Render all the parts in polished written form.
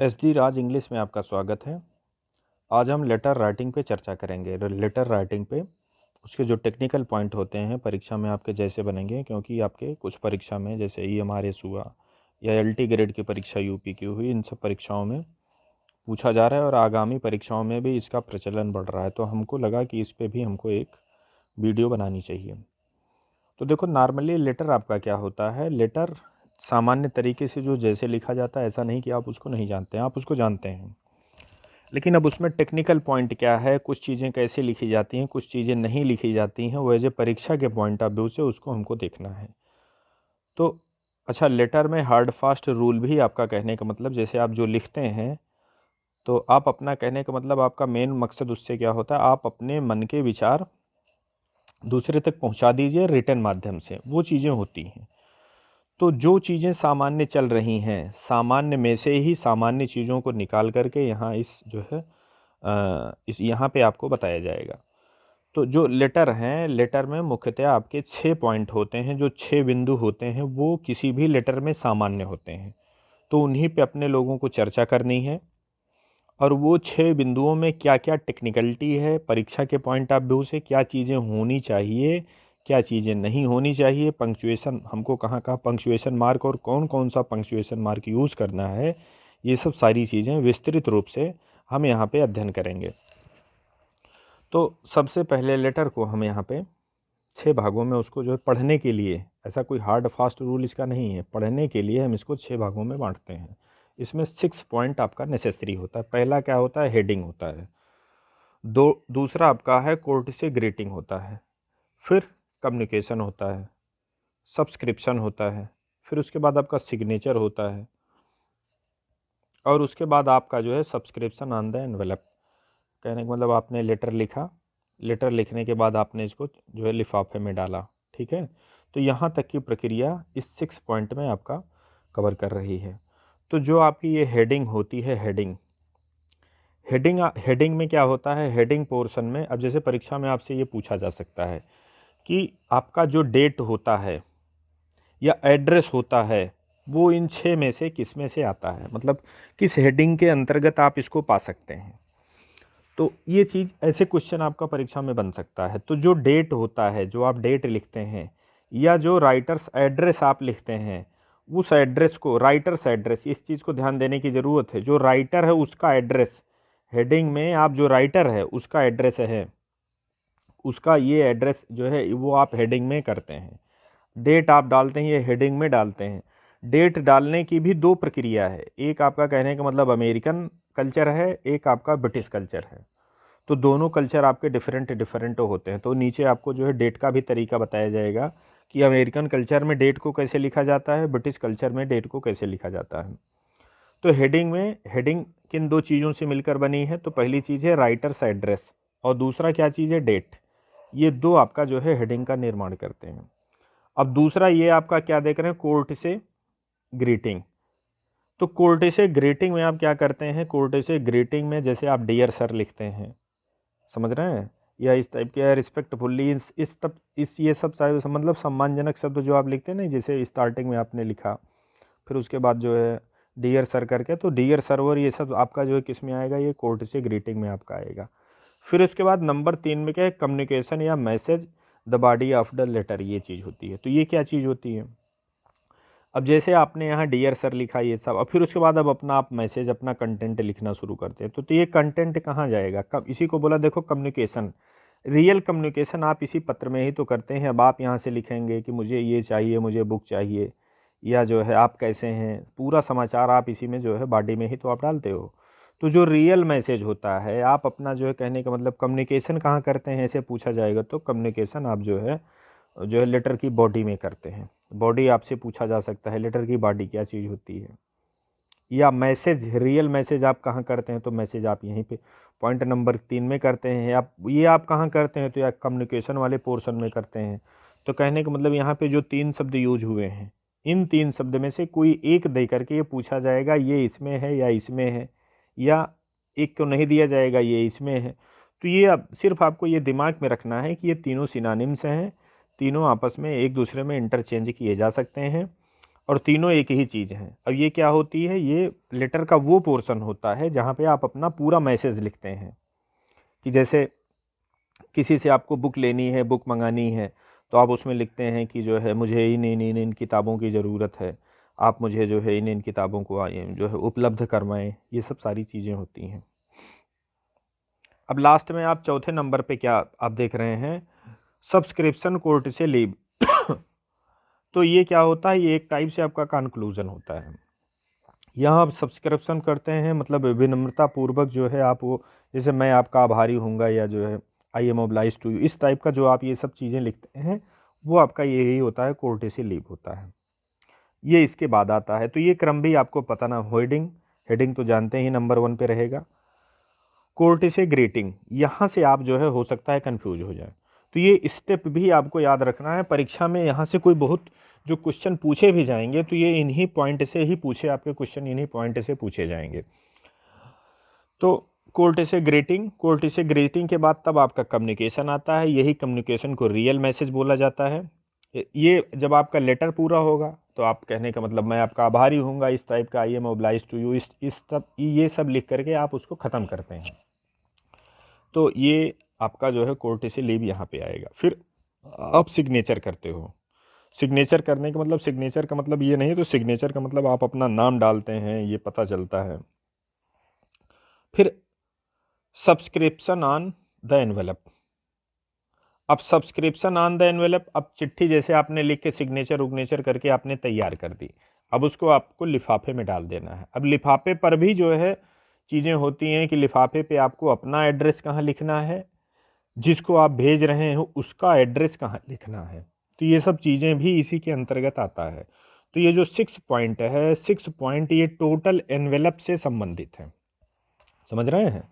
SD राज English में आपका स्वागत है। आज हम लेटर राइटिंग पे चर्चा करेंगे। लेटर राइटिंग पे उसके जो टेक्निकल पॉइंट होते हैं परीक्षा में आपके जैसे बनेंगे, क्योंकि आपके कुछ परीक्षा में जैसे EMRS हुआ या LT ग्रेड की परीक्षा UP की हुई, इन सब परीक्षाओं में पूछा जा रहा है और आगामी परीक्षाओं में भी इसका प्रचलन बढ़ रहा है। तो हमको लगा कि इस पर भी हमको एक वीडियो बनानी चाहिए। तो देखो, नॉर्मली लेटर आपका क्या होता है। लेटर सामान्य तरीके से जो जैसे लिखा जाता है, ऐसा नहीं कि आप उसको नहीं जानते हैं, आप उसको जानते हैं। लेकिन अब उसमें टेक्निकल पॉइंट क्या है, कुछ चीज़ें कैसे लिखी जाती हैं, कुछ चीज़ें नहीं लिखी जाती हैं, वो एज ए परीक्षा के पॉइंट ऑफ व्यू से उसको हमको देखना है। तो अच्छा, लेटर में हार्ड फास्ट रूल भी आपका कहने का मतलब, जैसे आप जो लिखते हैं तो आप अपना कहने का मतलब, आपका मेन मकसद उससे क्या होता है, आप अपने मन के विचार दूसरे तक पहुंचा दीजिए रिटन माध्यम से, वो चीज़ें होती हैं। तो जो चीज़ें सामान्य चल रही हैं, सामान्य में से ही सामान्य चीज़ों को निकाल करके यहाँ इस जो है इस यहाँ पे आपको बताया जाएगा। तो जो लेटर हैं, लेटर में मुख्यतः आपके 6 पॉइंट होते हैं, जो 6 बिंदु होते हैं, वो किसी भी लेटर में सामान्य होते हैं। तो उन्हीं पे अपने लोगों को चर्चा करनी है। और वो 6 बिंदुओं में क्या क्या टेक्निकलिटी है, परीक्षा के पॉइंट ऑफ व्यू से क्या चीज़ें होनी चाहिए, क्या चीज़ें नहीं होनी चाहिए, पंक्चुएशन हमको कहाँ कहाँ पंक्चुएशन मार्क और कौन कौन सा पंक्चुएशन मार्क यूज़ करना है, ये सब सारी चीज़ें विस्तृत रूप से हम यहाँ पे अध्ययन करेंगे। तो सबसे पहले लेटर को हम यहाँ पे 6 भागों में उसको जो है पढ़ने के लिए, ऐसा कोई हार्ड फास्ट रूल इसका नहीं है, पढ़ने के लिए हम इसको 6 भागों में बांटते हैं। इसमें 6 पॉइंट आपका नेसेसरी होता है। पहला क्या होता है, हेडिंग होता है। दूसरा आपका है कोर्ट से ग्रीटिंग होता है। फिर कम्युनिकेशन होता है, सब्सक्रिप्शन होता है, फिर उसके बाद आपका सिग्नेचर होता है, और उसके बाद आपका जो है सब्सक्रिप्शन ऑन द एनवेलप। कहने का मतलब आपने लेटर लिखा, लेटर लिखने के बाद आपने इसको जो है लिफाफे में डाला, ठीक है। तो यहाँ तक की प्रक्रिया इस 6 पॉइंट में आपका कवर कर रही है। तो जो आपकी ये हेडिंग होती है, हेडिंग में क्या होता है, हेडिंग पोर्शन में, अब जैसे परीक्षा में आपसे ये पूछा जा सकता है कि आपका जो डेट होता है या एड्रेस होता है, वो इन 6 में से किस में से आता है, मतलब किस हेडिंग के अंतर्गत आप इसको पा सकते हैं। तो ये चीज़, ऐसे क्वेश्चन आपका परीक्षा में बन सकता है। तो जो डेट होता है, जो आप डेट लिखते हैं, या जो राइटर्स एड्रेस आप लिखते हैं, उस एड्रेस को, राइटर्स एड्रेस, इस चीज़ को ध्यान देने की ज़रूरत है। जो राइटर है उसका एड्रेस, हेडिंग में आप जो राइटर है उसका एड्रेस है, उसका ये एड्रेस जो है वो आप हेडिंग में करते हैं। डेट आप डालते हैं, ये हेडिंग में डालते हैं। डेट डालने की भी 2 प्रक्रिया है, एक आपका कहने का मतलब अमेरिकन कल्चर है, एक आपका ब्रिटिश कल्चर है। तो दोनों कल्चर आपके डिफरेंट होते हैं। तो नीचे आपको जो है डेट का भी तरीका बताया जाएगा कि अमेरिकन कल्चर में डेट को कैसे लिखा जाता है, ब्रिटिश कल्चर में डेट को कैसे लिखा जाता है। तो हेडिंग किन 2 चीज़ों से मिलकर बनी है। तो पहली चीज़ है राइटर्स एड्रेस, और दूसरा क्या चीज़ है, डेट। ये 2 आपका जो है हेडिंग का निर्माण करते हैं। अब दूसरा ये आपका क्या देख रहे हैं, कोर्ट से ग्रीटिंग। तो कोर्ट से ग्रीटिंग में आप क्या करते हैं, कोर्ट से ग्रीटिंग में जैसे आप डियर सर लिखते हैं, समझ रहे हैं, या इस टाइप के रिस्पेक्टफुल्ली, इस ये सब मतलब सम्मानजनक शब्द जो आप लिखते हैं ना, जैसे स्टार्टिंग में आपने लिखा, फिर उसके बाद जो है डियर सर करके, तो डियर सर्वर, ये सब आपका जो है किस में आएगा, ये कोर्ट से ग्रीटिंग में आपका आएगा। फिर उसके बाद नंबर 3 में क्या है, कम्युनिकेशन या message the body of the letter, ये चीज़ होती है। तो ये क्या चीज़ होती है, अब जैसे आपने यहाँ डियर सर लिखा ये सब, अब फिर उसके बाद अब अपना आप मैसेज, अपना कंटेंट लिखना शुरू करते हैं। तो ये कंटेंट कहाँ जाएगा, कब, इसी को बोला देखो कम्युनिकेशन। रियल कम्युनिकेशन आप इसी पत्र में ही तो करते हैं। अब आप यहाँ से लिखेंगे कि मुझे ये चाहिए, मुझे बुक चाहिए, या जो है आप कैसे हैं, पूरा समाचार आप इसी में जो है बॉडी में ही तो आप डालते हो। तो जो रियल मैसेज होता है, आप अपना जो है कहने का मतलब कम्युनिकेशन कहाँ करते हैं, ऐसे पूछा जाएगा तो कम्युनिकेशन आप जो है लेटर की बॉडी में करते हैं। बॉडी आपसे पूछा जा सकता है, लेटर की बॉडी क्या चीज़ होती है, या मैसेज, रियल मैसेज आप कहाँ करते हैं, तो मैसेज आप यहीं पे पॉइंट नंबर 3 में करते हैं। आप कहाँ करते हैं, तो या कम्युनिकेशन वाले पोर्शन में करते हैं। तो कहने का मतलब यहाँ पे जो 3 शब्द यूज हुए हैं, इन 3 शब्द में से कोई एक दे करके ये पूछा जाएगा ये इसमें है या इसमें है, या एक को नहीं दिया जाएगा ये इसमें है। तो ये अब सिर्फ आपको ये दिमाग में रखना है कि ये तीनों सिनोनिम्स हैं, तीनों आपस में एक दूसरे में इंटरचेंज किए जा सकते हैं। और तीनों एक ही चीज़ हैं। अब ये क्या होती है, ये लेटर का वो पोर्शन होता है जहाँ पे आप अपना पूरा मैसेज लिखते हैं। कि जैसे किसी से आपको बुक लेनी है, बुक मंगानी है, तो आप उसमें लिखते हैं कि जो है मुझे इन किताबों की ज़रूरत है, आप मुझे जो है इन किताबों को जो है उपलब्ध करवाएं। ये सब सारी चीज़ें होती हैं। अब लास्ट में आप चौथे नंबर पे क्या आप देख रहे हैं, सब्सक्रिप्शन कोर्ट से लीव। तो ये क्या होता है, ये एक टाइप से आपका कंक्लूजन होता है। यहाँ आप सब्सक्रिप्शन करते हैं, मतलब विनम्रता पूर्वक जो है आप वो, जैसे मैं आपका आभारी हूँगा, या जो है I am oblige to you, इस टाइप का जो आप ये सब चीज़ें लिखते हैं वो आपका यही होता है, कोर्टेसी लीव होता है। ये इसके बाद आता है। तो ये क्रम भी आपको पता ना, हेडिंग तो जानते ही नंबर 1 पे रहेगा। कोर्टेसी ग्रीटिंग, यहाँ से आप जो है हो सकता है कंफ्यूज हो जाए, तो ये स्टेप भी आपको याद रखना है। परीक्षा में यहाँ से कोई बहुत जो क्वेश्चन पूछे भी जाएंगे तो ये इन्हीं पॉइंट से ही पूछे, आपके क्वेश्चन इन्हीं पॉइंट से पूछे जाएंगे। तो कोर्टेसी ग्रीटिंग के बाद तब आपका कम्युनिकेशन आता है। यही कम्युनिकेशन को रियल मैसेज बोला जाता है। ये जब आपका लेटर पूरा होगा तो आप कहने का मतलब मैं आपका आभारी हूँगा, इस टाइप का, I am oblige to you, इस सब ये सब लिख करके आप उसको ख़त्म करते हैं। तो ये आपका जो है कोर्टेसी लीव यहाँ पे आएगा। फिर आप सिग्नेचर करते हो। सिग्नेचर करने का मतलब, सिग्नेचर का मतलब ये नहीं, तो सिग्नेचर का मतलब आप अपना नाम डालते हैं, ये पता चलता है। फिर सब्सक्रिप्शन ऑन द एनवेलप। अब सब्सक्रिप्शन ऑन द एनवेलप, अब चिट्ठी जैसे आपने लिख के सिग्नेचर उग्नेचर करके आपने तैयार कर दी, अब उसको आपको लिफाफे में डाल देना है। अब लिफाफे पर भी जो है चीज़ें होती हैं कि लिफाफे पे आपको अपना एड्रेस कहाँ लिखना है, जिसको आप भेज रहे हो उसका एड्रेस कहाँ लिखना है। तो ये सब चीज़ें भी इसी के अंतर्गत आता है। तो ये जो 6 पॉइंट है, 6 पॉइंट ये टोटल एनवेलप से संबंधित है, समझ रहे हैं।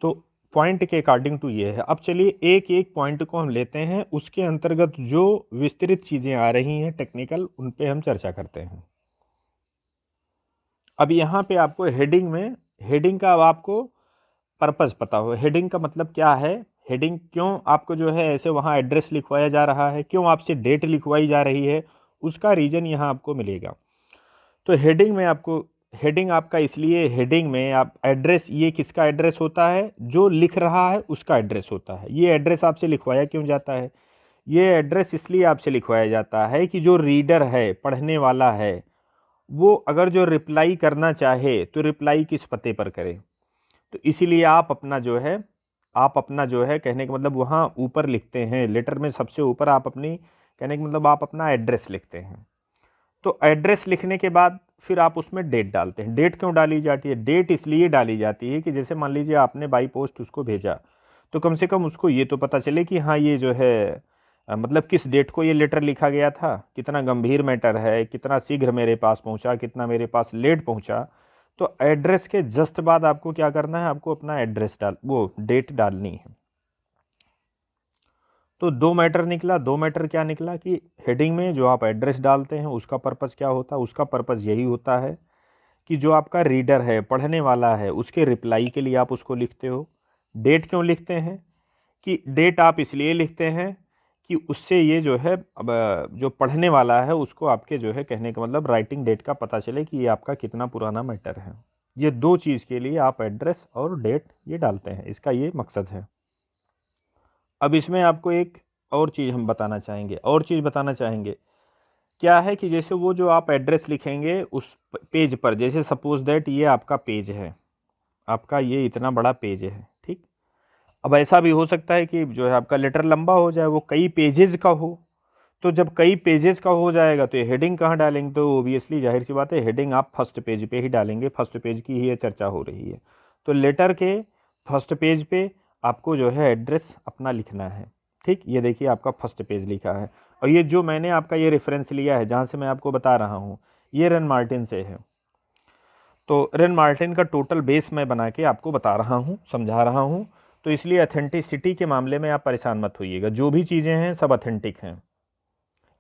तो पॉइंट के अकॉर्डिंग टू ये है। अब चलिए एक एक पॉइंट को हम लेते हैं, उसके अंतर्गत जो विस्तृत चीज़ें आ रही हैं टेक्निकल, उन पे हम चर्चा करते हैं। अब यहाँ पे आपको हेडिंग में, हेडिंग का अब आपको पर्पज़ पता हो, हेडिंग का मतलब क्या है, हेडिंग क्यों आपको जो है ऐसे वहाँ एड्रेस लिखवाया जा रहा है, क्यों आपसे डेट लिखवाई जा रही है, उसका रीज़न यहाँ आपको मिलेगा। तो हेडिंग में आपको, हेडिंग आपका इसलिए, हेडिंग में आप एड्रेस, ये किसका एड्रेस होता है, जो लिख रहा है उसका एड्रेस होता है। ये एड्रेस आपसे लिखवाया क्यों जाता है, ये एड्रेस इसलिए आपसे लिखवाया जाता है कि जो रीडर है, पढ़ने वाला है, वो अगर जो रिप्लाई करना चाहे तो रिप्लाई किस पते पर करे। तो इसीलिए आप अपना जो है, कहने का मतलब वहाँ ऊपर लिखते हैं, लेटर में सबसे ऊपर आप अपनी, कहने का मतलब आप अपना एड्रेस लिखते हैं। तो एड्रेस लिखने के बाद फिर आप उसमें डेट डालते हैं। डेट क्यों डाली जाती है, डेट इसलिए डाली जाती है कि जैसे मान लीजिए आपने बाई पोस्ट उसको भेजा, तो कम से कम उसको ये तो पता चले कि हाँ ये जो है मतलब किस डेट को ये लेटर लिखा गया था, कितना गंभीर मैटर है, कितना शीघ्र मेरे पास पहुंचा, कितना मेरे पास लेट पहुंचा। तो एड्रेस के जस्ट बाद आपको क्या करना है, आपको अपना एड्रेस वो डेट डालनी है। तो 2 मैटर निकला। 2 मैटर क्या निकला कि हेडिंग में जो आप एड्रेस डालते हैं उसका पर्पज़ क्या होता है, उसका पर्पज़ यही होता है कि जो आपका रीडर है, पढ़ने वाला है, उसके रिप्लाई के लिए आप उसको लिखते हो। डेट क्यों लिखते हैं, कि डेट आप इसलिए लिखते हैं कि उससे ये जो है, अब जो पढ़ने वाला है उसको आपके जो है, कहने का मतलब राइटिंग डेट का पता चले कि ये आपका कितना पुराना मैटर है। ये 2 चीज़ के लिए आप एड्रेस और डेट ये डालते हैं, इसका ये मकसद है। अब इसमें आपको एक और चीज़ हम बताना चाहेंगे, क्या है कि जैसे वो जो आप एड्रेस लिखेंगे उस पेज पर, जैसे सपोज दैट ये आपका पेज है, आपका ये इतना बड़ा पेज है, ठीक। अब ऐसा भी हो सकता है कि जो है आपका लेटर लंबा हो जाए, वो कई पेजेस का हो। तो जब कई पेजेस का हो जाएगा तो ये हेडिंग कहाँ डालेंगे, तो ओबियसली जाहिर सी बात है हेडिंग आप फर्स्ट पेज पे ही डालेंगे, फर्स्ट पेज की ही ये चर्चा हो रही है। तो लेटर के फर्स्ट पेज पे आपको जो है एड्रेस अपना लिखना है, ठीक। ये देखिए आपका फर्स्ट पेज लिखा है, और ये जो मैंने आपका ये रेफरेंस लिया है जहाँ से मैं आपको बता रहा हूँ, ये रेन मार्टिन से है। तो रेन मार्टिन का टोटल बेस मैं बना के आपको बता रहा हूँ, समझा रहा हूँ। तो इसलिए अथेंटिसिटी के मामले में आप परेशान मत होइएगा, जो भी चीज़ें हैं सब अथेंटिक हैं,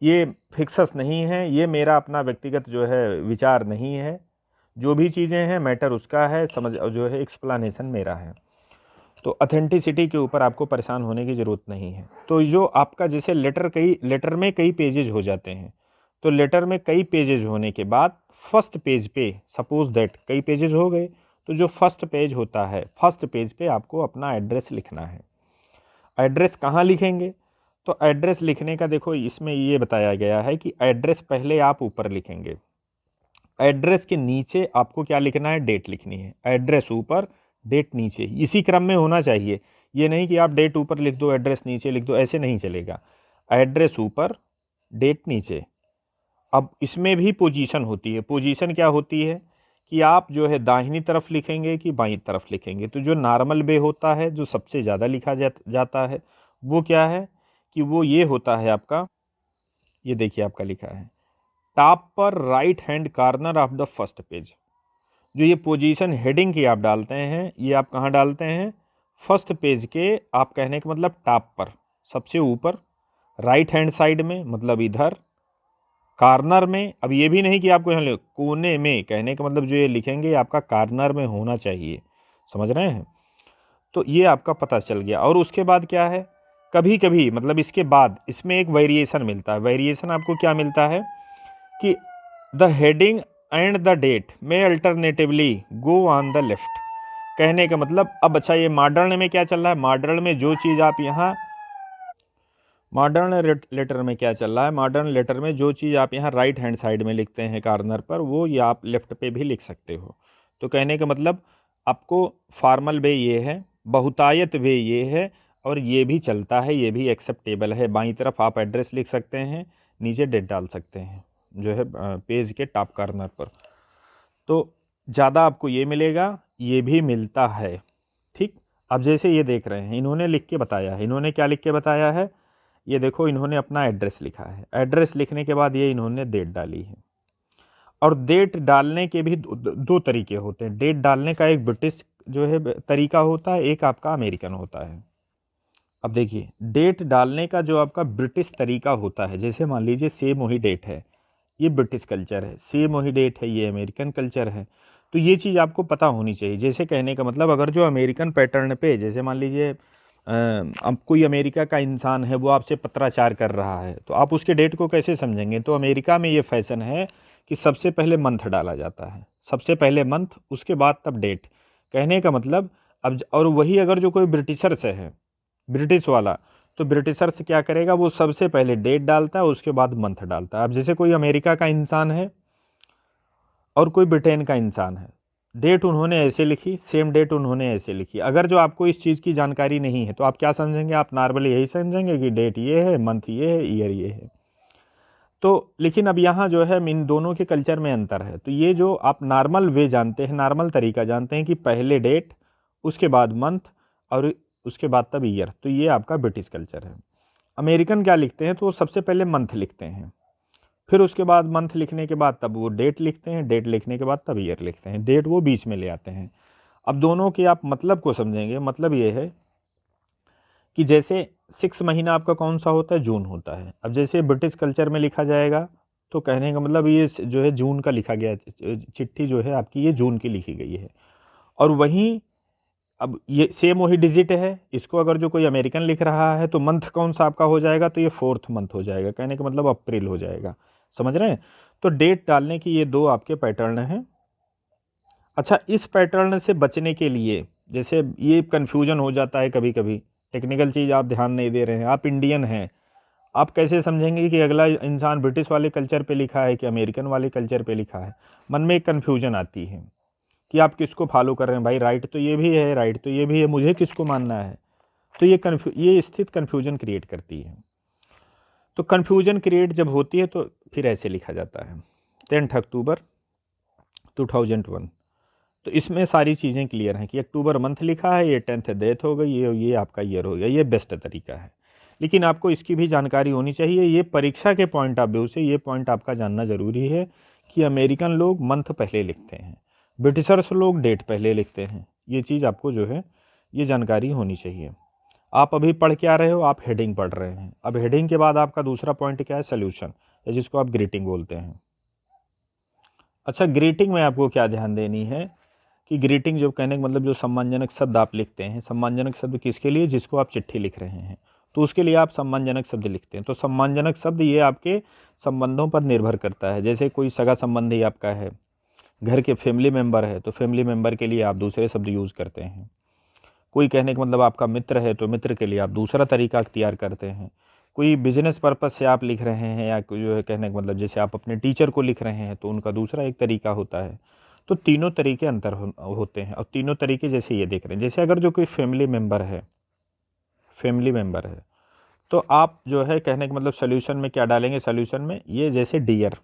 ये फिक्सस नहीं है, ये मेरा अपना व्यक्तिगत जो है विचार नहीं है। जो भी चीज़ें हैं मैटर उसका है, समझ जो है एक्सप्लेनेशन मेरा है। तो अथेंटिसिटी के ऊपर आपको परेशान होने की ज़रूरत नहीं है। तो जो आपका जैसे लेटर में कई पेजेज हो जाते हैं, तो लेटर में कई पेजेज होने के बाद फर्स्ट पेज पे, सपोज दैट कई पेजेज हो गए, तो जो फर्स्ट पेज होता है, फर्स्ट पेज पे आपको अपना एड्रेस लिखना है। एड्रेस कहाँ लिखेंगे? तो एड्रेस लिखने का देखो इसमें ये बताया गया है कि एड्रेस पहले आप ऊपर लिखेंगे, एड्रेस के नीचे आपको क्या लिखना है? डेट लिखनी है। एड्रेस ऊपर, डेट नीचे, इसी क्रम में होना चाहिए। ये नहीं कि आप डेट ऊपर लिख दो एड्रेस नीचे लिख दो, ऐसे नहीं चलेगा। एड्रेस ऊपर, डेट नीचे। अब इसमें भी पोजीशन होती है। पोजीशन क्या होती है कि आप जो है दाहिनी तरफ लिखेंगे कि बाईं तरफ लिखेंगे। तो जो नॉर्मल वे होता है, जो सबसे ज़्यादा लिखा जाता है, वो क्या है कि वो ये होता है आपका, ये देखिए आपका लिखा है टॉप पर right hand corner of the first page. जो ये पोजीशन हेडिंग की आप डालते हैं, ये आप कहाँ डालते हैं? फर्स्ट पेज के, आप कहने का मतलब टॉप पर, सबसे ऊपर, राइट हैंड साइड में मतलब इधर, कॉर्नर में। अब ये भी नहीं कि आपको यहाँ कोने में, कहने का मतलब जो ये लिखेंगे आपका कॉर्नर में होना चाहिए, समझ रहे हैं? तो ये आपका पता चल गया। और उसके बाद क्या है, कभी कभी मतलब इसके बाद इसमें एक वेरिएशन मिलता है। वेरिएशन आपको क्या मिलता है कि the heading and the date में alternatively go on the left. कहने का मतलब, अब अच्छा ये मॉडर्न में क्या चल रहा है? मॉडर्न में जो चीज़ आप यहाँ, मॉडर्न लेटर में क्या चल रहा है? मॉडर्न लेटर में जो चीज़ आप यहाँ राइट हैंड साइड में लिखते हैं कॉर्नर पर, वो ये आप लेफ्ट पे भी लिख सकते हो। तो कहने का मतलब आपको फॉर्मल वे ये है, बहुतायत वे ये है, और ये भी चलता है, ये भी एक्सेप्टेबल है। बाईं तरफ आप एड्रेस लिख सकते हैं, नीचे डेट डाल सकते हैं जो है पेज के टॉप कॉर्नर पर। तो ज़्यादा आपको ये मिलेगा, ये भी मिलता है। ठीक, अब जैसे ये देख रहे हैं, इन्होंने लिख के बताया है। इन्होंने क्या लिख के बताया है? ये देखो, इन्होंने अपना एड्रेस लिखा है। एड्रेस लिखने के बाद ये इन्होंने डेट डाली है। और डेट डालने के भी दो तरीके होते हैं। डेट डालने का एक ब्रिटिश जो है तरीका होता है, एक आपका अमेरिकन होता है। अब देखिए, डेट डालने का जो आपका ब्रिटिश तरीका होता है, जैसे मान लीजिए सेम वही डेट है, ये ब्रिटिश कल्चर है, सेम वही डेट है, ये अमेरिकन कल्चर है। तो ये चीज़ आपको पता होनी चाहिए। जैसे कहने का मतलब, अगर जो अमेरिकन पैटर्न पे, जैसे मान लीजिए अब कोई अमेरिका का इंसान है, वो आपसे पत्राचार कर रहा है, तो आप उसके डेट को कैसे समझेंगे? तो अमेरिका में ये फैशन है कि सबसे पहले मंथ डाला जाता है, सबसे पहले मंथ, उसके बाद तब डेट। कहने का मतलब, अब और वही अगर जो कोई ब्रिटिशर से है, ब्रिटिश वाला, तो ब्रिटिशर से क्या करेगा? वो सबसे पहले डेट डालता है, उसके बाद मंथ डालता है। अब जैसे कोई अमेरिका का इंसान है और कोई ब्रिटेन का इंसान है, डेट उन्होंने ऐसे लिखी, सेम डेट उन्होंने ऐसे लिखी। अगर जो आपको इस चीज़ की जानकारी नहीं है, तो आप क्या समझेंगे? आप नॉर्मली यही समझेंगे कि डेट ये है, मंथ ये है, ईयर ये है। तो लेकिन अब यहाँ जो है इन दोनों के कल्चर में अंतर है। तो ये जो आप नॉर्मल वे जानते हैं, नॉर्मल तरीका जानते हैं कि पहले डेट, उसके बाद मंथ, और उसके बाद तब ईयर, तो ये आपका ब्रिटिश कल्चर है। अमेरिकन क्या लिखते हैं? तो वो सबसे पहले मंथ लिखते हैं, फिर उसके बाद मंथ लिखने के बाद तब वो डेट लिखते हैं, डेट लिखने के बाद तब ईयर लिखते हैं, डेट वो बीच में ले आते हैं। अब दोनों के आप मतलब को समझेंगे। मतलब ये है कि जैसे 6 महीना आपका कौन सा होता है? जून होता है। अब जैसे ब्रिटिश कल्चर में लिखा जाएगा, तो कहने का मतलब ये जो है जून का लिखा गया, चिट्ठी जो है आपकी ये जून की लिखी गई है। और वहीं अब ये सेम वही डिजिट है, इसको अगर जो कोई अमेरिकन लिख रहा है, तो मंथ कौन सा आपका हो जाएगा? तो ये 4th मंथ हो जाएगा, कहने का मतलब अप्रैल हो जाएगा। समझ रहे हैं? तो डेट डालने की ये दो आपके पैटर्न हैं। अच्छा, इस पैटर्न से बचने के लिए, जैसे ये कन्फ्यूजन हो जाता है कभी कभी, टेक्निकल चीज़ आप ध्यान नहीं दे रहे हैं, आप इंडियन हैं, आप कैसे समझेंगे कि अगला इंसान ब्रिटिश वाले कल्चर पे लिखा है कि अमेरिकन वाले कल्चर पे लिखा है? मन में एक कन्फ्यूजन आती है कि आप किसको फॉलो कर रहे हैं। भाई राइट तो ये भी है, राइट तो ये भी है, मुझे किसको मानना है? तो ये स्थिति कन्फ्यूजन क्रिएट करती है। तो कन्फ्यूजन क्रिएट जब होती है, तो फिर ऐसे लिखा जाता है 10 अक्टूबर 2001। तो इसमें सारी चीज़ें क्लियर हैं कि अक्टूबर मंथ लिखा है, ये 10th डेथ हो गई, ये आपका ईयर हो गया। ये बेस्ट तरीका है, लेकिन आपको इसकी भी जानकारी होनी चाहिए। ये परीक्षा के पॉइंट ऑफ व्यू से ये पॉइंट आपका जानना ज़रूरी है कि अमेरिकन लोग मंथ पहले लिखते हैं, ब्रिटिशर्स लोग डेट पहले लिखते हैं। ये चीज़ आपको जो है ये जानकारी होनी चाहिए। आप अभी पढ़ के आ रहे हो, आप हेडिंग पढ़ रहे हैं। अब हेडिंग के बाद आपका दूसरा पॉइंट क्या है? सोल्यूशन, या जिसको आप ग्रीटिंग बोलते हैं। अच्छा, ग्रीटिंग में आपको क्या ध्यान देनी है कि ग्रीटिंग जो कहने का मतलब जो सम्मानजनक शब्द आप लिखते हैं, सम्मानजनक शब्द किसके लिए? जिसको आप चिट्ठी लिख रहे हैं। तो उसके लिए आप सम्मानजनक शब्द लिखते हैं। तो सम्मानजनक शब्द ये आपके संबंधों पर निर्भर करता है। जैसे कोई सगा संबंधी आपका है, घर के फैमिली मेम्बर है, तो फैमिली मेम्बर के लिए आप दूसरे शब्द यूज़ करते हैं। कोई कहने का मतलब आपका मित्र है, तो मित्र के लिए आप दूसरा तरीका अख्तियार करते हैं। कोई बिजनेस पर्पस से आप लिख रहे हैं, या कोई जो है कहने का मतलब जैसे आप अपने टीचर को लिख रहे हैं, तो उनका दूसरा एक तरीका होता है। तो तीनों तरीके अंतर होते हैं, और तीनों तरीके जैसे ये देख रहे हैं। जैसे अगर जो कोई फैमिली मेम्बर है, तो आप जो है कहने का मतलब सोल्यूशन में क्या डालेंगे, सोल्यूशन में ये जैसे डियर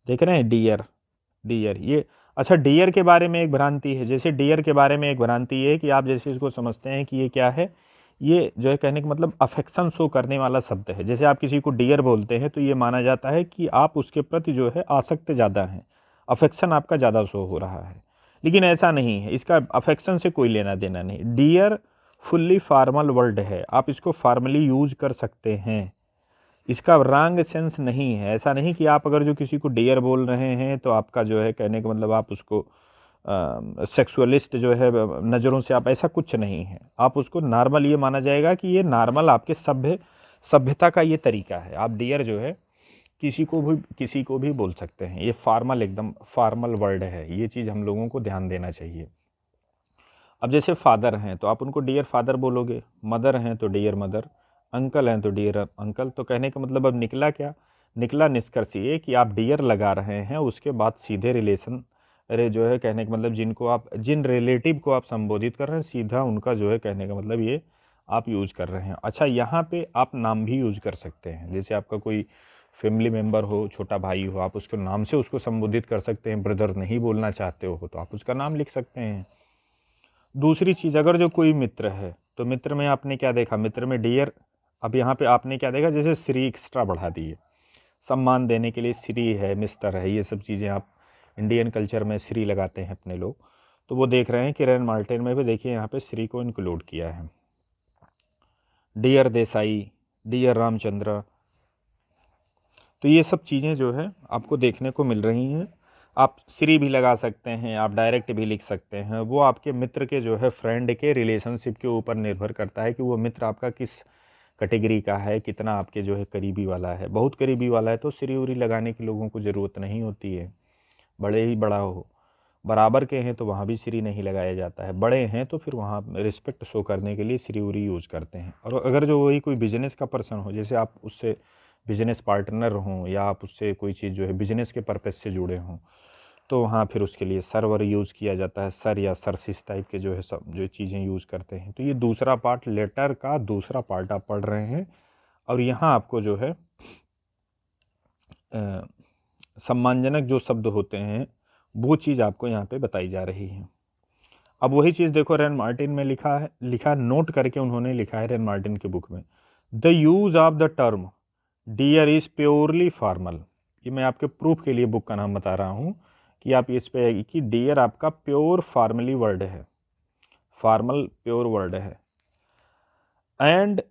देख रहे हैं, डियर ये। अच्छा, डियर के बारे में एक भ्रांति है, जैसे डियर के बारे में एक भ्रांति ये है कि आप जैसे इसको समझते हैं कि ये क्या है, ये जो है कहने का मतलब अफेक्शन शो करने वाला शब्द है। जैसे आप किसी को डियर बोलते हैं तो ये माना जाता है कि आप उसके प्रति जो है आसक्त ज़्यादा हैं, अफेक्शन आपका ज़्यादा शो हो रहा है। लेकिन ऐसा नहीं है, इसका अफेक्शन से कोई लेना देना नहीं। डियर फुल्ली फॉर्मल वर्ड है, आप इसको फॉर्मली यूज कर सकते हैं, इसका रॉन्ग सेंस नहीं है। ऐसा नहीं कि आप अगर जो किसी को डियर बोल रहे हैं तो आपका जो है कहने का मतलब आप उसको सेक्सुअलिस्ट जो है नज़रों से आप, ऐसा कुछ नहीं है। आप उसको नॉर्मल ये माना जाएगा कि ये नॉर्मल आपके सभ्यता का ये तरीका है। आप डियर जो है किसी को भी बोल सकते हैं, ये फॉर्मल, एकदम फॉर्मल वर्ड है। ये चीज़ हम लोगों को ध्यान देना चाहिए। अब जैसे फादर हैं तो आप उनको डियर फादर बोलोगे, मदर हैं तो डियर मदर, अंकल हैं तो डियर अंकल। तो कहने का मतलब अब निकला क्या, निकला निष्कर्ष ये कि आप डियर लगा रहे हैं, उसके बाद सीधे रिलेशन जो है कहने का मतलब जिन रिलेटिव को आप संबोधित कर रहे हैं, सीधा उनका जो है कहने का मतलब ये आप यूज़ कर रहे हैं। अच्छा, यहाँ पे आप नाम भी यूज़ कर सकते हैं। जैसे आपका कोई फैमिली मेम्बर हो, छोटा भाई हो, आप उसको नाम से उसको संबोधित कर सकते हैं। ब्रदर नहीं बोलना चाहते हो तो आप उसका नाम लिख सकते हैं। दूसरी चीज़, अगर जो कोई मित्र है तो मित्र में आपने क्या देखा, मित्र में डियर। अब यहाँ पे आपने क्या देखा, जैसे श्री एक्स्ट्रा बढ़ा दिए, सम्मान देने के लिए श्री है, मिस्टर है, ये सब चीज़ें आप इंडियन कल्चर में श्री लगाते हैं अपने लोग। तो वो देख रहे हैं कि रैन मार्टिन में भी देखिए यहाँ पे श्री को इंक्लूड किया है। डियर देसाई, डियर रामचंद्र, तो ये सब चीज़ें जो है आपको देखने को मिल रही हैं। आप श्री भी लगा सकते हैं, आप डायरेक्ट भी लिख सकते हैं। वो आपके मित्र के जो है फ्रेंड के रिलेशनशिप के ऊपर निर्भर करता है कि वो मित्र आपका किस कैटेगरी का है, कितना आपके जो है करीबी वाला है। बहुत करीबी वाला है तो श्री उरी लगाने की लोगों को ज़रूरत नहीं होती है। बड़े ही बड़ा हो, बराबर के हैं तो वहाँ भी श्री नहीं लगाया जाता है। बड़े हैं तो फिर वहाँ रिस्पेक्ट शो करने के लिए श्री उरी यूज़ करते हैं। और अगर जो वही कोई बिजनेस का पर्सन हो, जैसे आप उससे बिजनेस पार्टनर हों या आप उससे कोई चीज़ जो है बिजनेस के पर्पज़ से जुड़े हों, तो वहाँ फिर उसके लिए सर्वर यूज़ किया जाता है। सर या सरसिस टाइप के जो है सब जो चीज़ें यूज़ करते हैं। तो ये दूसरा पार्ट, लेटर का दूसरा पार्ट आप पढ़ रहे हैं, और यहाँ आपको जो है सम्मानजनक जो शब्द होते हैं वो चीज़ आपको यहाँ पे बताई जा रही है। अब वही चीज़ देखो रैन मार्टिन में लिखा नोट करके उन्होंने लिखा है रैन मार्टिन की बुक में, the use of the term dear is purely formal. ये मैं आपके प्रूफ के लिए बुक का नाम बता रहा हूँ कि आप इस पे कि डियर आपका प्योर फॉर्मली वर्ड है, फॉर्मल प्योर वर्ड है, and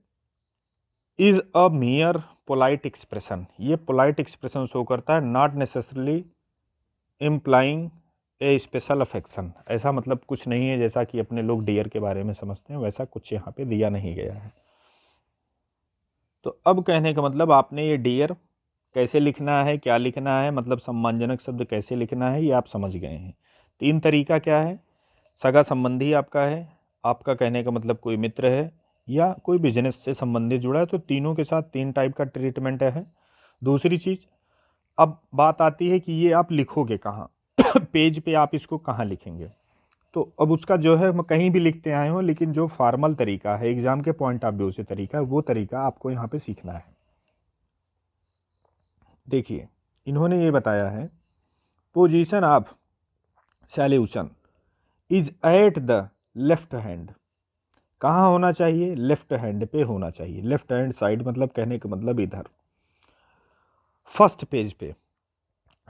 is a मियर polite expression. ये पोलाइट एक्सप्रेशन शो करता है, not necessarily implying A special affection. ऐसा मतलब कुछ नहीं है जैसा कि अपने लोग डियर के बारे में समझते हैं, वैसा कुछ यहाँ पे दिया नहीं गया है। तो अब कहने का मतलब आपने ये डियर कैसे लिखना है, क्या लिखना है, मतलब सम्मानजनक शब्द कैसे लिखना है, ये आप समझ गए हैं। तीन तरीका क्या है, सगा संबंधी आपका है, आपका कहने का मतलब कोई मित्र है, या कोई बिजनेस से संबंधित जुड़ा है, तो तीनों के साथ तीन टाइप का ट्रीटमेंट है। दूसरी चीज़, अब बात आती है कि ये आप लिखोगे कहाँ पेज पे आप इसको कहाँ लिखेंगे। तो अब उसका जो है मैं कहीं भी लिखते आए हो, लेकिन जो फॉर्मल तरीका है, एग्जाम के पॉइंट ऑफ व्यू से तरीका है, वो तरीका आपको यहाँ पे सीखना है। देखिए इन्होंने ये बताया है, position of solution is at the left hand. कहाँ होना चाहिए, लेफ्ट हैंड पे होना चाहिए। लेफ्ट हैंड साइड मतलब कहने का मतलब इधर फर्स्ट पेज पे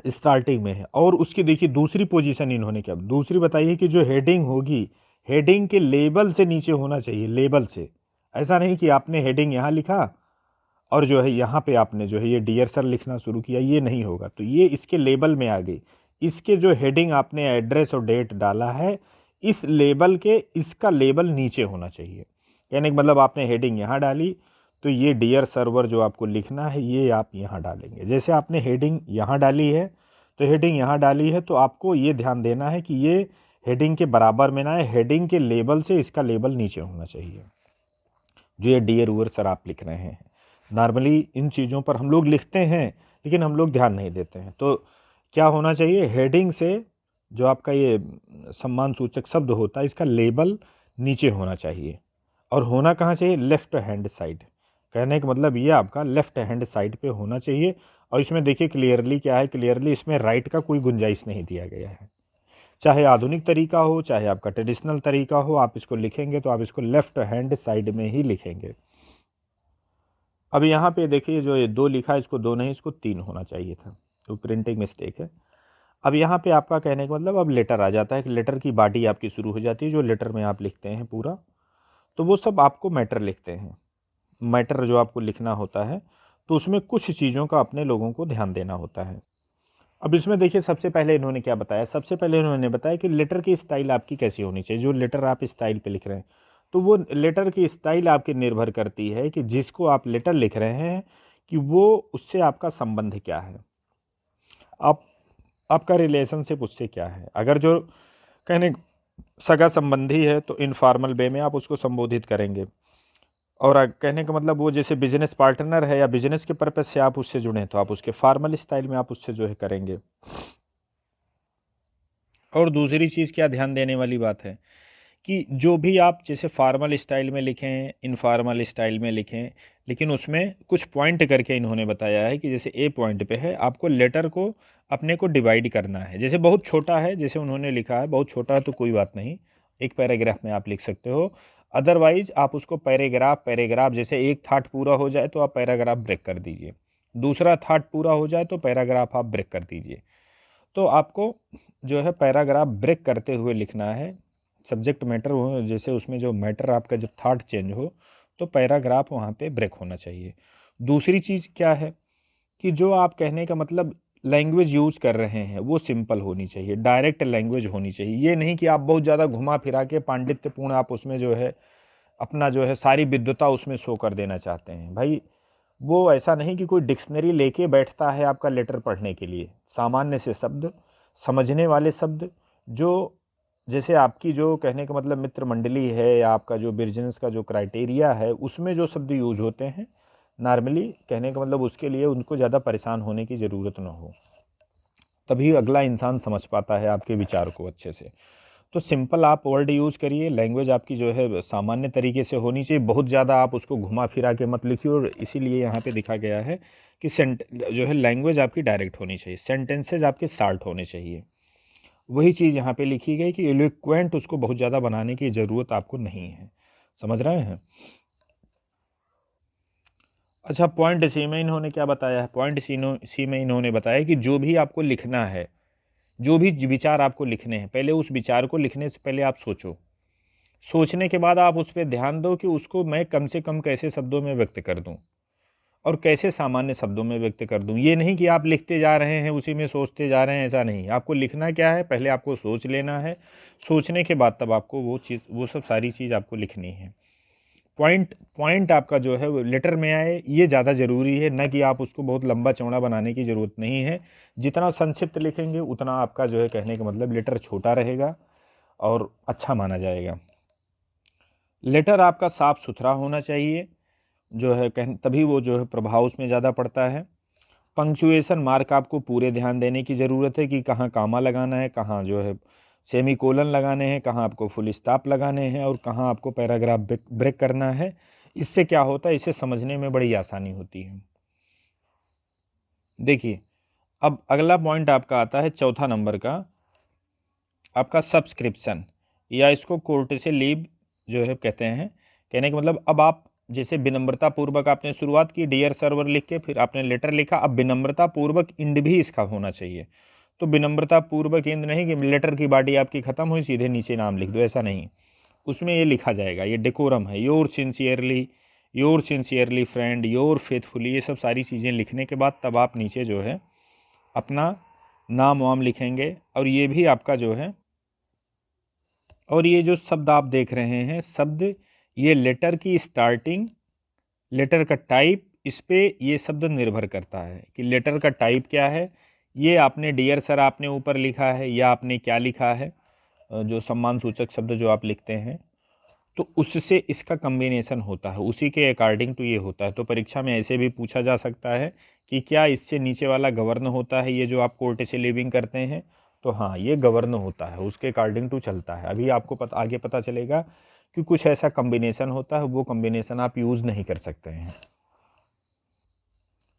स्टार्टिंग में है। और उसकी देखिए दूसरी पोजीशन इन्होंने क्या दूसरी बताई है कि जो हेडिंग होगी, हेडिंग के लेबल से नीचे होना चाहिए, लेबल से। ऐसा नहीं कि आपने हेडिंग यहाँ लिखा और जो है यहाँ पे आपने जो है ये डियर सर लिखना शुरू किया, ये नहीं होगा। तो ये इसके लेबल में आ गई, इसके जो हेडिंग आपने एड्रेस और डेट डाला है, इस लेबल के इसका लेबल नीचे होना चाहिए। कहने का मतलब आपने हेडिंग यहाँ डाली तो ये डियर सर्वर जो आपको लिखना है ये आप यहाँ डालेंगे। जैसे आपने हेडिंग यहाँ डाली है तो हेडिंग यहाँ डाली है, तो आपको ये ध्यान देना है कि ये हेडिंग के बराबर में ना है, हेडिंग के लेबल से इसका लेबल नीचे होना चाहिए। जो ये डियर व्यूअर सर आप लिख रहे हैं, नॉर्मली इन चीज़ों पर हम लोग लिखते हैं लेकिन हम लोग ध्यान नहीं देते हैं। तो क्या होना चाहिए, हेडिंग से जो आपका ये सम्मान सूचक शब्द होता है इसका लेबल नीचे होना चाहिए। और होना कहाँ चाहिए, लेफ़्ट हैंड साइड। कहने का मतलब ये आपका लेफ़्ट हैंड साइड पे होना चाहिए। और इसमें देखिए क्लियरली क्या है, क्लियरली इसमें राइट का कोई गुंजाइश नहीं दिया गया है। चाहे आधुनिक तरीका हो चाहे आपका ट्रेडिशनल तरीका हो, आप इसको लिखेंगे तो आप इसको लेफ़्ट हैंड साइड में ही लिखेंगे। अब यहाँ पे देखिए जो ये 2 लिखा है, इसको 2 नहीं इसको 3 होना चाहिए था, तो प्रिंटिंग मिस्टेक है। अब यहाँ पे आपका कहने का मतलब अब लेटर आ जाता है कि लेटर की बॉडी आपकी शुरू हो जाती है। जो लेटर में आप लिखते हैं पूरा, तो वो सब आपको मैटर लिखते हैं। मैटर जो आपको लिखना होता है तो उसमें कुछ चीज़ों का अपने लोगों को ध्यान देना होता है। अब इसमें देखिए सबसे पहले इन्होंने क्या बताया, सबसे पहले इन्होंने बताया कि लेटर की स्टाइल आपकी कैसी होनी चाहिए। जो लेटर आप स्टाइल पे लिख रहे हैं तो वो लेटर की स्टाइल आपकी निर्भर करती है कि जिसको आप लेटर लिख रहे हैं कि वो उससे आपका संबंध क्या है, आपका रिलेशनशिप उससे क्या है। अगर जो कहने सगा संबंधी है तो इनफॉर्मल वे में आप उसको संबोधित करेंगे। और कहने का मतलब वो जैसे बिजनेस पार्टनर है या बिजनेस के पर्पज़ से आप उससे जुड़े हैं तो आप उसके फॉर्मल स्टाइल में आप उससे जो है करेंगे। और दूसरी चीज़ क्या ध्यान देने वाली बात है कि जो भी आप जैसे फॉर्मल स्टाइल में लिखें, इनफॉर्मल स्टाइल में लिखें, लेकिन उसमें कुछ पॉइंट करके इन्होंने बताया है कि जैसे ए पॉइंट पे है आपको लेटर को अपने को डिवाइड करना है। जैसे बहुत छोटा है, जैसे उन्होंने लिखा है बहुत छोटा है तो कोई बात नहीं, एक पैराग्राफ में आप लिख सकते हो। अदरवाइज आप उसको पैराग्राफ जैसे एक थाट पूरा हो जाए तो आप पैराग्राफ ब्रेक कर दीजिए, दूसरा थाट पूरा हो जाए तो पैराग्राफ आप ब्रेक कर दीजिए। तो आपको जो है पैराग्राफ ब्रेक करते हुए लिखना है। सब्जेक्ट मैटर हो, जैसे उसमें जो मैटर आपका जब थाट चेंज हो तो पैराग्राफ वहाँ पे ब्रेक होना चाहिए। दूसरी चीज़ क्या है कि जो आप कहने का मतलब लैंग्वेज यूज़ कर रहे हैं वो सिंपल होनी चाहिए, डायरेक्ट लैंग्वेज होनी चाहिए। ये नहीं कि आप बहुत ज़्यादा घुमा फिरा के पांडित्यपूर्ण आप उसमें जो है अपना जो है सारी विद्वता उसमें शो कर देना चाहते हैं। भाई वो ऐसा नहीं कि कोई डिक्शनरी लेके बैठता है आपका लेटर पढ़ने के लिए। सामान्य से शब्द, समझने वाले शब्द, जो जैसे आपकी जो कहने का मतलब मित्र मंडली है या आपका जो बिजनेस का जो क्राइटेरिया है उसमें जो शब्द यूज होते हैं नॉर्मली, कहने का मतलब उसके लिए उनको ज़्यादा परेशान होने की ज़रूरत ना हो, तभी अगला इंसान समझ पाता है आपके विचार को अच्छे से। तो सिंपल आप वर्ड यूज़ करिए, लैंग्वेज आपकी जो है सामान्य तरीके से होनी चाहिए, बहुत ज़्यादा आप उसको घुमा फिरा के मत लिखिए। और इसीलिए यहाँ पे दिखा गया है कि जो है लैंग्वेज आपकी डायरेक्ट होनी चाहिए, सेंटेंसेज आपके शार्ट होने चाहिए। वही चीज़ यहाँ पे लिखी गई कि एलोक्वेंट उसको बहुत ज़्यादा बनाने की ज़रूरत आपको नहीं है। समझ रहे हैं। अच्छा, पॉइंट सी में इन्होंने क्या बताया है, पॉइंट सी में इन्होंने बताया कि जो भी आपको लिखना है, जो भी विचार आपको लिखने हैं, पहले उस विचार को लिखने से पहले आप सोचो, सोचने के बाद आप उस पर ध्यान दो कि उसको मैं कम से कम कैसे शब्दों में व्यक्त कर दूं और कैसे सामान्य शब्दों में व्यक्त कर दूं। ये नहीं कि आप लिखते जा रहे हैं उसी में सोचते जा रहे हैं, ऐसा नहीं। आपको लिखना क्या है, पहले आपको सोच लेना है, सोचने के बाद तब आपको वो सब सारी चीज़ आपको लिखनी है। पॉइंट आपका जो है वो लेटर में आए, ये ज़्यादा ज़रूरी है, न कि आप उसको बहुत लंबा चौड़ा बनाने की ज़रूरत नहीं है। जितना संक्षिप्त लिखेंगे उतना आपका जो है कहने का मतलब लेटर छोटा रहेगा और अच्छा माना जाएगा। लेटर आपका साफ़ सुथरा होना चाहिए, जो है तभी वो जो है प्रभाव उसमें ज़्यादा पड़ता है। पंक्चुएशन मार्क आपको पूरे ध्यान देने की ज़रूरत है कि कहाँ कामा लगाना है, कहाँ जो है सेमी कोलन लगाने हैं, कहाँ आपको फुल स्टॉप लगाने हैं और कहाँ आपको पैराग्राफ ब्रेक करना है। इससे क्या होता है, इसे समझने में बड़ी आसानी होती है। देखिए अब अगला पॉइंट आपका आता है चौथा नंबर का, आपका सब्सक्रिप्शन, या इसको कोर्ट से लीव जो है कहते हैं। कहने का मतलब अब आप जैसे विनम्रता पूर्वक आपने शुरुआत की डियर सर्वर लिख के, फिर आपने लेटर लिखा, अब विनम्रता पूर्वक इंड भी इसका होना चाहिए। तो विनम्रता पूर्वक इंड नहीं कि लेटर की बॉडी आपकी ख़त्म हुई सीधे नीचे नाम लिख दो, ऐसा नहीं। उसमें ये लिखा जाएगा, ये डेकोरम है, your sincerely friend, your faithfully, ये सब सारी चीज़ें लिखने के बाद तब आप नीचे जो है अपना नाम वाम लिखेंगे। और ये भी आपका जो है, और ये जो शब्द आप देख रहे हैं शब्द, ये लेटर की स्टार्टिंग, लेटर का टाइप, इस पे ये शब्द निर्भर करता है कि लेटर का टाइप क्या है। ये आपने डियर सर आपने ऊपर लिखा है या आपने क्या लिखा है, जो सम्मान सूचक शब्द जो आप लिखते हैं, तो उससे इसका कम्बिनेशन होता है, उसी के अकॉर्डिंग टू ये होता है। तो परीक्षा में ऐसे भी पूछा जा सकता है कि क्या इससे नीचे वाला गवर्न होता है, ये जो आप कोर्ट से लिविंग करते हैं, तो हाँ ये गवर्न होता है, उसके अकॉर्डिंग टू चलता है। अभी आपको आगे पता चलेगा कि कुछ ऐसा कम्बिनेशन होता है, वो कम्बिनेशन आप यूज़ नहीं कर सकते हैं।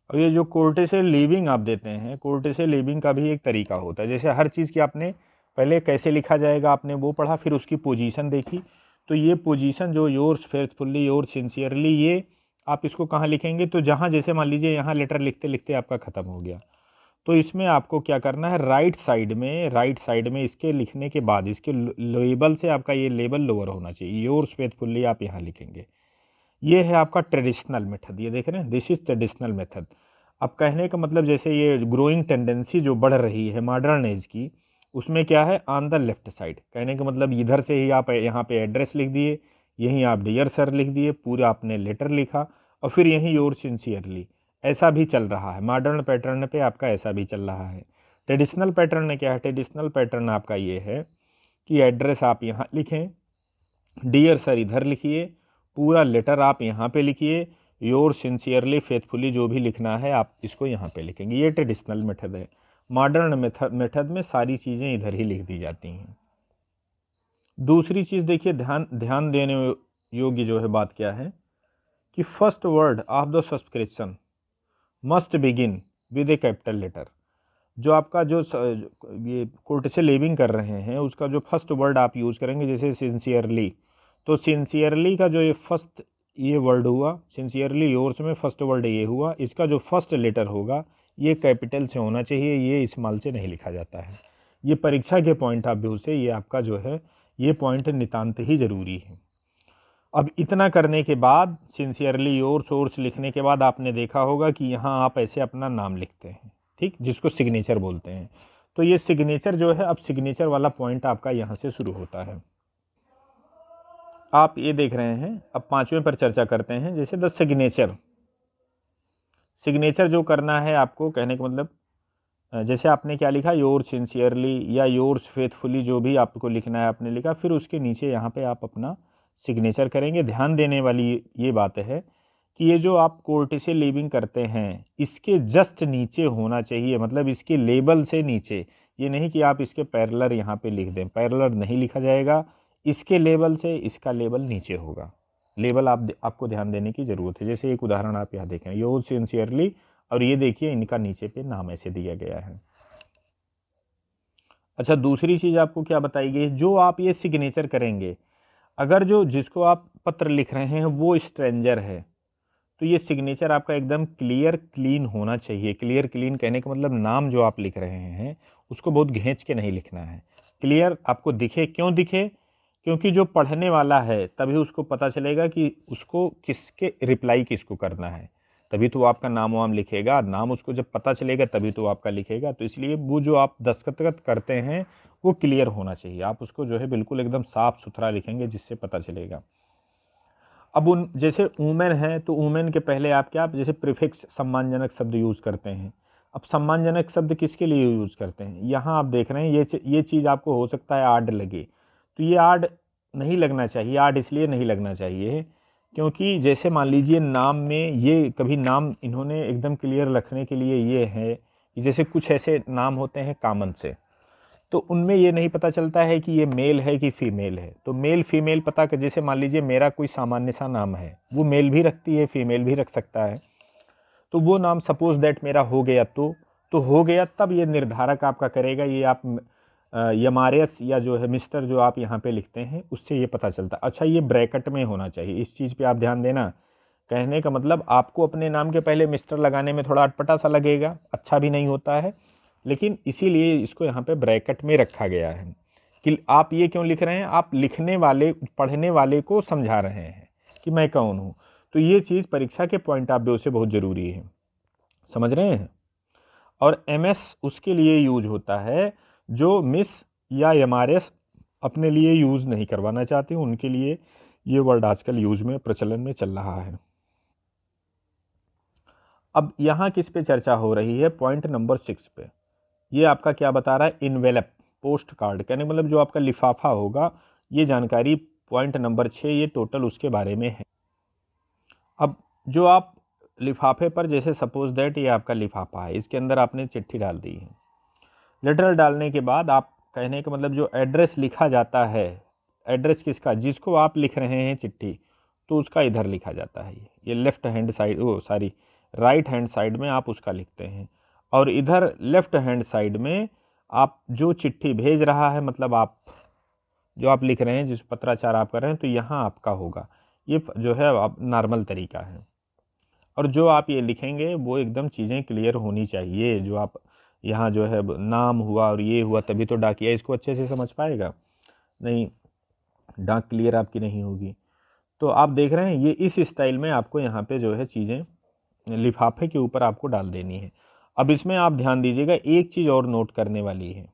और ये जो कोर्ट से लिविंग आप देते हैं, कोर्ट से लिविंग का भी एक तरीका होता है। जैसे हर चीज़ की आपने पहले कैसे लिखा जाएगा आपने वो पढ़ा, फिर उसकी पोजीशन देखी। तो ये पोजीशन जो योर्स फेथफुल्ली, योर्स सिंसियरली, ये आप इसको कहाँ लिखेंगे, तो जहाँ जैसे मान लीजिए यहाँ लेटर लिखते लिखते आपका ख़त्म हो गया, तो इसमें आपको क्या करना है, राइट साइड में इसके लिखने के बाद इसके लेबल से आपका ये लेबल लोअर होना चाहिए। योर्स फेथफुल्ली आप यहाँ लिखेंगे। ये है आपका ट्रेडिशनल मेथड, ये देख रहे हैं, दिस इज ट्रेडिशनल मेथड। अब कहने का मतलब जैसे ये ग्रोइंग टेंडेंसी जो बढ़ रही है मॉडर्न एज की, उसमें क्या है, ऑन द लेफ्ट साइड। कहने का मतलब इधर से ही आप यहाँ पे एड्रेस लिख दिए, यहीं आप डियर सर लिख दिए, पूरा आपने लेटर लिखा, और फिर यहीं योर सिंसियरली, ऐसा भी चल रहा है। मॉडर्न पैटर्न पे आपका ऐसा भी चल रहा है। ट्रेडिशनल पैटर्न में क्या है, ट्रेडिशनल पैटर्न आपका ये है कि एड्रेस आप यहाँ लिखें, डियर सर इधर लिखिए, पूरा लेटर आप यहाँ पे लिखिए, योर सिंसियरली फेथफुली जो भी लिखना है आप इसको यहाँ पे लिखेंगे। ये ट्रेडिशनल मेथड है। मॉडर्न मेथड में सारी चीज़ें इधर ही लिख दी जाती हैं। दूसरी चीज़ देखिए, ध्यान देने योग्य जो है बात क्या है कि first word of the subscription must begin with a capital letter. जो आपका जो ये कोर्ट से लिविंग कर रहे हैं उसका जो फर्स्ट वर्ड आप यूज़ करेंगे, जैसे सिंसियरली, तो सिंसियरली का जो ये फर्स्ट ये वर्ड हुआ, सिंसियरली योर्स में फर्स्ट वर्ड ये हुआ, इसका जो फर्स्ट लेटर होगा ये कैपिटल से होना चाहिए, ये स्मॉल से नहीं लिखा जाता है। ये परीक्षा के पॉइंट ऑफ व्यू से ये आपका जो है ये पॉइंट नितांत ही ज़रूरी है। अब इतना करने के बाद सिंसियरली योर्स सोर्स लिखने के बाद आपने देखा होगा कि यहाँ आप ऐसे अपना नाम लिखते हैं, ठीक, जिसको सिग्नेचर बोलते हैं। तो ये सिग्नेचर जो है, अब सिग्नेचर वाला पॉइंट आपका यहाँ से शुरू होता है। आप ये देख रहे हैं, अब पांचवें पर चर्चा करते हैं। जैसे द सिग्नेचर जो करना है आपको, कहने का मतलब जैसे आपने क्या लिखा, योर सिंसियरली या योर्स फेथफुली, जो भी आपको लिखना है आपने लिखा, फिर उसके नीचे यहाँ पे आप अपना सिग्नेचर करेंगे। ध्यान देने वाली ये बात है कि ये जो आप कोर्ट से लिविंग करते हैं इसके जस्ट नीचे होना चाहिए, मतलब इसके लेबल से नीचे। ये नहीं कि आप इसके पैरेलल यहाँ पे लिख दें, पैरेलल नहीं लिखा जाएगा, इसके लेबल से इसका लेबल नीचे होगा। लेबल आपको ध्यान देने की ज़रूरत है। जैसे एक उदाहरण आप यहाँ देखें, योर सिंसियरली, और ये देखिए इनका नीचे पे नाम ऐसे दिया गया है। अच्छा, दूसरी चीज़ आपको क्या बताई गई, जो आप ये सिग्नेचर करेंगे, अगर जो जिसको आप पत्र लिख रहे हैं वो स्ट्रेंजर है, तो ये सिग्नेचर आपका एकदम क्लियर क्लीन होना चाहिए। क्लियर क्लीन कहने का मतलब नाम जो आप लिख रहे हैं उसको बहुत घींच के नहीं लिखना है, क्लियर आपको दिखे। क्यों दिखे, क्योंकि जो पढ़ने वाला है तभी उसको पता चलेगा कि उसको किसके रिप्लाई किसको करना है, तभी तो आपका नाम वाम लिखेगा। नाम उसको जब पता चलेगा तभी तो आपका लिखेगा। तो इसलिए वो जो आप दस्तखत करते हैं वो क्लियर होना चाहिए, आप उसको जो है बिल्कुल एकदम साफ़ सुथरा लिखेंगे जिससे पता चलेगा। अब उन जैसे वुमेन है तो वुमेन के पहले आप क्या, जैसे प्रीफिक्स सम्मानजनक शब्द यूज़ करते हैं। अब सम्मानजनक शब्द किसके लिए यूज़ करते हैं, यहाँ आप देख रहे हैं ये चीज़ आपको हो सकता है आड लगे, तो ये आड नहीं लगना चाहिए। आड इसलिए नहीं लगना चाहिए क्योंकि जैसे मान लीजिए नाम में ये कभी नाम इन्होंने एकदम क्लियर रखने के लिए ये है कि जैसे कुछ ऐसे नाम होते हैं कॉमन से, तो उनमें ये नहीं पता चलता है कि ये मेल है कि फीमेल है। तो मेल फीमेल पता कर, जैसे मान लीजिए मेरा कोई सामान्य सा नाम है, वो मेल भी रखती है फीमेल भी रख सकता है, तो वो नाम सपोज दैट मेरा हो गया तो हो गया, तब ये निर्धारक आपका करेगा। ये आप यमारियस या जो है मिस्टर जो आप यहाँ पे लिखते हैं उससे ये पता चलता। अच्छा, ये ब्रैकेट में होना चाहिए, इस चीज़ पे आप ध्यान देना। कहने का मतलब आपको अपने नाम के पहले मिस्टर लगाने में थोड़ा अटपटा सा लगेगा, अच्छा भी नहीं होता है, लेकिन इसीलिए इसको यहाँ पे ब्रैकेट में रखा गया है कि आप ये क्यों लिख रहे हैं, आप लिखने वाले पढ़ने वाले को समझा रहे हैं कि मैं कौन हूँ। तो ये चीज़ परीक्षा के पॉइंट ऑफ व्यू से बहुत ज़रूरी है, समझ रहे हैं। और एमएस उसके लिए यूज होता है जो मिस या एमआरएस अपने लिए यूज़ नहीं करवाना चाहते, उनके लिए ये वर्ड आजकल यूज में प्रचलन में चल रहा है। अब यहाँ किस पे चर्चा हो रही है, पॉइंट नंबर 6 पे। ये आपका क्या बता रहा है, इनवेलप पोस्ट कार्ड, कहने मतलब जो आपका लिफाफा होगा, ये जानकारी पॉइंट नंबर 6 ये टोटल उसके बारे में है। अब जो आप लिफाफे पर, जैसे सपोज दैट ये आपका लिफाफा है, इसके अंदर आपने चिट्ठी डाल दी है। लेटर डालने के बाद आप, कहने का मतलब जो एड्रेस लिखा जाता है, एड्रेस किसका, जिसको आप लिख रहे हैं चिट्ठी, तो उसका इधर लिखा जाता है। ये लेफ्ट हैंड साइड, ओ सॉरी राइट हैंड साइड में आप उसका लिखते हैं, और इधर लेफ्ट हैंड साइड में आप जो चिट्ठी भेज रहा है, मतलब आप जो आप लिख रहे हैं, जिस पत्राचार आप कर रहे हैं, तो यहाँ आपका होगा। ये जो है आप नॉर्मल तरीका है। और जो आप ये लिखेंगे वो एकदम चीज़ें क्लियर होनी चाहिए। जो आप यहाँ जो है नाम हुआ और ये हुआ, तभी तो डाकिया इसको अच्छे से समझ पाएगा, नहीं डाक क्लियर आपकी नहीं होगी। तो आप देख रहे हैं ये इस स्टाइल में आपको यहाँ पे जो है चीज़ें लिफाफे के ऊपर आपको डाल देनी है। अब इसमें आप ध्यान दीजिएगा, एक चीज़ और नोट करने वाली है।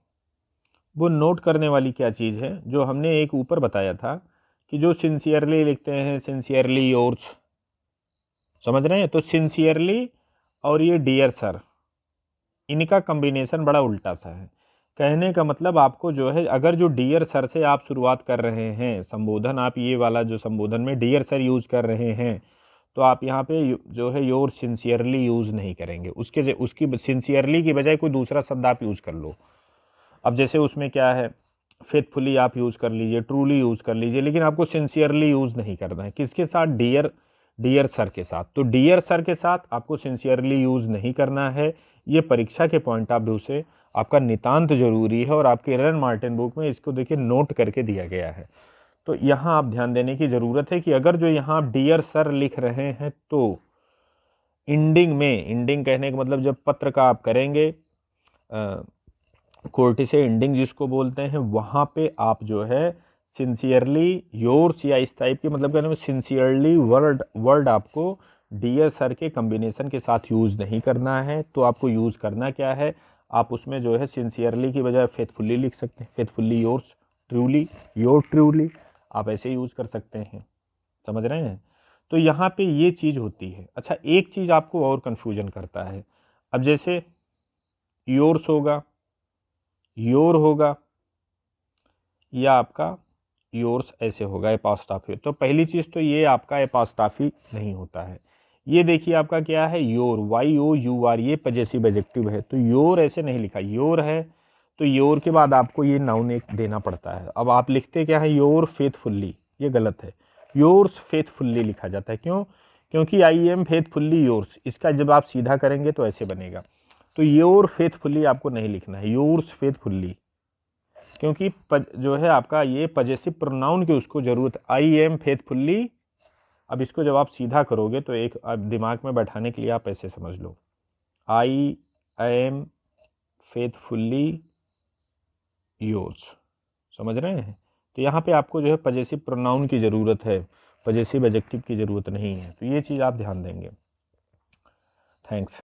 वो नोट करने वाली क्या चीज़ है, जो हमने एक ऊपर बताया था कि जो सिंसियरली लिखते हैं, सिंसियरली योर्स, समझ रहे हैं, तो सिंसियरली और ये डियर सर, इनका कॉम्बिनेशन बड़ा उल्टा सा है। कहने का मतलब आपको जो है, अगर जो डियर सर से आप शुरुआत कर रहे हैं संबोधन, आप ये वाला जो संबोधन में डियर सर यूज़ कर रहे हैं, तो आप यहाँ पे जो है योर सिंसियरली यूज़ नहीं करेंगे। उसकी सिंसियरली की बजाय कोई दूसरा शब्द आप यूज़ कर लो। अब जैसे उसमें क्या है, फेथफुली आप यूज़ कर लीजिए, ट्रूली यूज़ कर लीजिए, लेकिन आपको सिंसियरली यूज़ नहीं करना है। किसके साथ, डियर सर के साथ। तो डियर सर के साथ आपको सिंसियरली यूज़ नहीं करना है। ये परीक्षा के पॉइंट ऑफ व्यू से आपका नितांत जरूरी है, और आपके एरन मार्टिन बुक में इसको देखिए नोट करके दिया गया है। तो यहाँ आप ध्यान देने की ज़रूरत है कि अगर जो यहाँ आप डियर सर लिख रहे हैं, तो इंडिंग में, इंडिंग कहने का मतलब जब पत्र का आप करेंगे, कोर्ट से इंडिंग जिसको बोलते हैं, वहाँ पे आप जो है सिंसियरली योर्स या इस टाइप की, मतलब कहने में सिंसियरली वर्ड आपको डियर सर के कॉम्बिनेशन के साथ यूज़ नहीं करना है। तो आपको यूज़ करना क्या है, आप उसमें जो है सिंसियरली की बजाय फेथफुली लिख सकते हैं, faithfully yours, truly your truly, आप ऐसे यूज़ कर सकते हैं। समझ रहे हैं, तो यहाँ पे ये चीज़ होती है। अच्छा, एक चीज़ आपको और कन्फ्यूजन करता है। अब जैसे योर्स होगा, योर होगा, या आपका योर्स ऐसे होगा एपॉस्ट्रॉफी, तो पहली चीज़ तो ये आपका एपॉस्ट्रॉफी नहीं होता है। ये देखिए आपका क्या है, योर, YOUR, ये पजेसिव एडजेक्टिव है, तो योर ऐसे नहीं लिखा, योर है तो योर के बाद आपको ये नाउन एक देना पड़ता है। अब आप लिखते क्या है, योर फेथफुल्ली, ये गलत है, योर्स फेथफुल्ली लिखा जाता है। क्यों, क्योंकि आई एम फेथफुल्ली योर्स, इसका जब आप सीधा करेंगे तो ऐसे बनेगा। तो योर फेथफुल्ली आपको नहीं लिखना है, योर्स फेथफुल्ली, क्योंकि जो है आपका ये पजेसिव प्रोनाउन की उसको ज़रूरत, आई एम फेथफुल्ली। अब इसको जब आप सीधा करोगे तो एक दिमाग में बैठाने के लिए आप ऐसे समझ लो, आई एम फेथफुल्ली योर्स, समझ रहे हैं। तो यहाँ पे आपको जो है पजेसिव प्रोनाउन की ज़रूरत है, पजेसिव एडजेक्टिव की ज़रूरत नहीं है। तो ये चीज़ आप ध्यान देंगे। थैंक्स।